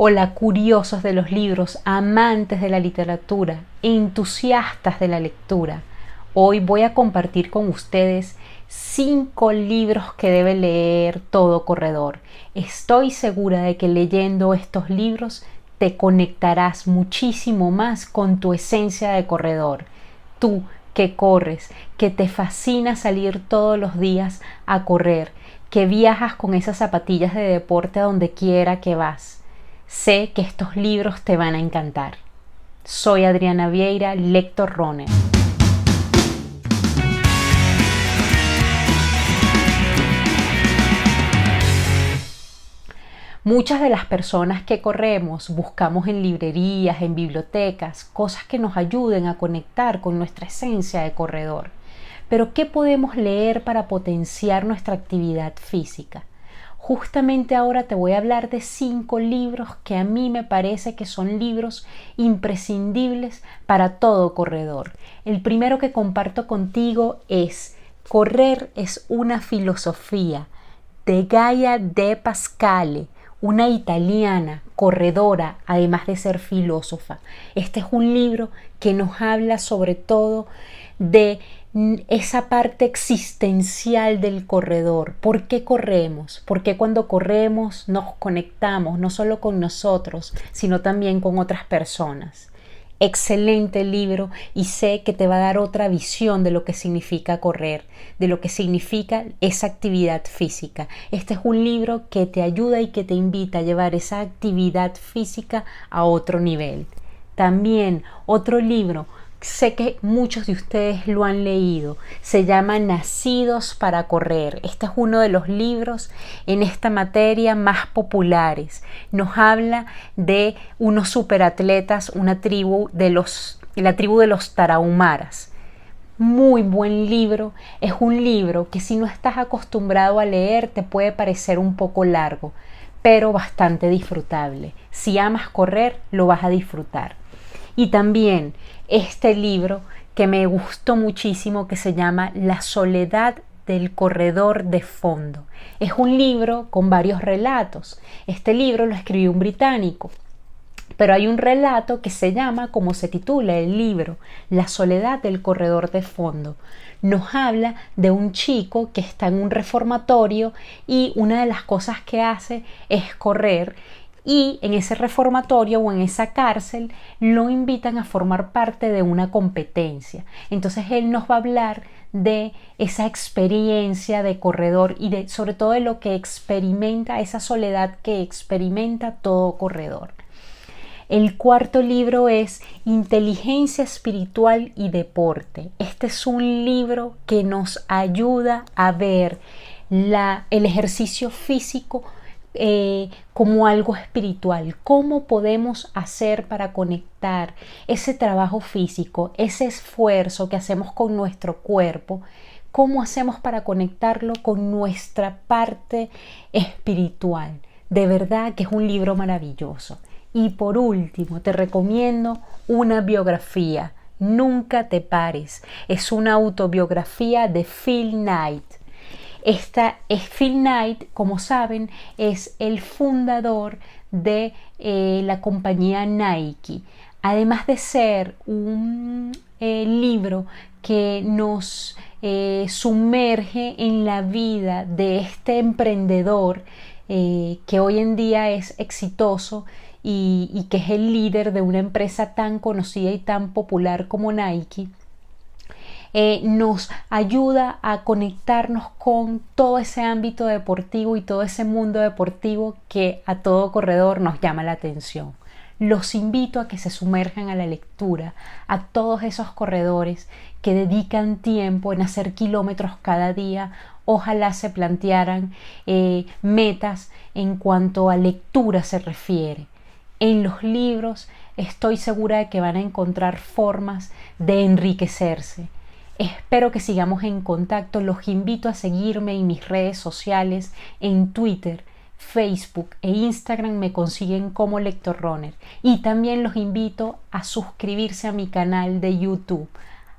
Hola, curiosos de los libros, amantes de la literatura, entusiastas de la lectura. Hoy voy a compartir con ustedes 5 libros que debe leer todo corredor. Estoy segura de que leyendo estos libros te conectarás muchísimo más con tu esencia de corredor. Tú que corres, que te fascina salir todos los días a correr, que viajas con esas zapatillas de deporte a donde quiera que vas. Sé que estos libros te van a encantar. Soy Adriana Vieira, Lector Runner. Muchas de las personas que corremos buscamos en librerías, en bibliotecas, cosas que nos ayuden a conectar con nuestra esencia de corredor. Pero ¿qué podemos leer para potenciar nuestra actividad física? Justamente ahora te voy a hablar de 5 libros que a mí me parece que son libros imprescindibles para todo corredor. El primero que comparto contigo es Correr es una filosofía, de Gaia de Pascale, una italiana corredora, además de ser filósofa. Este es un libro que nos habla sobre todo de esa parte existencial del corredor. ¿Por qué corremos? ¿Por qué cuando corremos nos conectamos no solo con nosotros, sino también con otras personas? Excelente libro y sé que te va a dar otra visión de lo que significa correr, de lo que significa esa actividad física. Este es un libro que te ayuda y que te invita a llevar esa actividad física a otro nivel. También otro libro, sé que muchos de ustedes lo han leído, se llama Nacidos para Correr. Este es uno de los libros en esta materia más populares. Nos habla de unos superatletas, la tribu de los tarahumaras. Muy buen libro. Es un libro que si no estás acostumbrado a leer te puede parecer un poco largo, pero bastante disfrutable. Si amas correr, lo vas a disfrutar. Y también este libro que me gustó muchísimo, que se llama La soledad del corredor de fondo. Es un libro con varios relatos. Este libro lo escribió un británico, pero hay un relato que se llama, como se titula el libro, La soledad del corredor de fondo. Nos habla de un chico que está en un reformatorio y una de las cosas que hace es correr. Y en ese reformatorio o en esa cárcel lo invitan a formar parte de una competencia. Entonces él nos va a hablar de esa experiencia de corredor y sobre todo de lo que experimenta, esa soledad que experimenta todo corredor. El cuarto libro es Inteligencia Espiritual y Deporte. Este es un libro que nos ayuda a ver el ejercicio físico como algo espiritual. ¿Cómo podemos hacer para conectar ese trabajo físico, ese esfuerzo que hacemos con nuestro cuerpo? ¿Cómo hacemos para conectarlo con nuestra parte espiritual? De verdad que es un libro maravilloso. Y por último, te recomiendo una biografía, Nunca te pares. Es una autobiografía de Phil Knight. Phil Knight, como saben, es el fundador de la compañía Nike. Además de ser un libro que nos sumerge en la vida de este emprendedor que hoy en día es exitoso y que es el líder de una empresa tan conocida y tan popular como Nike, nos ayuda a conectarnos con todo ese ámbito deportivo y todo ese mundo deportivo que a todo corredor nos llama la atención. Los invito a que se sumerjan a la lectura, a todos esos corredores que dedican tiempo en hacer kilómetros cada día. Ojalá se plantearan metas en cuanto a lectura se refiere. En los libros estoy segura de que van a encontrar formas de enriquecerse. Espero que sigamos en contacto. Los invito a seguirme en mis redes sociales, en Twitter, Facebook e Instagram me consiguen como Lector Runner. Y también los invito a suscribirse a mi canal de YouTube.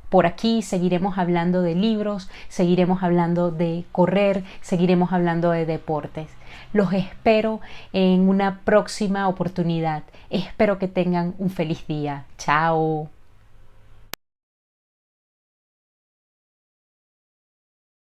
Por aquí seguiremos hablando de libros, seguiremos hablando de correr, seguiremos hablando de deportes. Los espero en una próxima oportunidad. Espero que tengan un feliz día. Chao.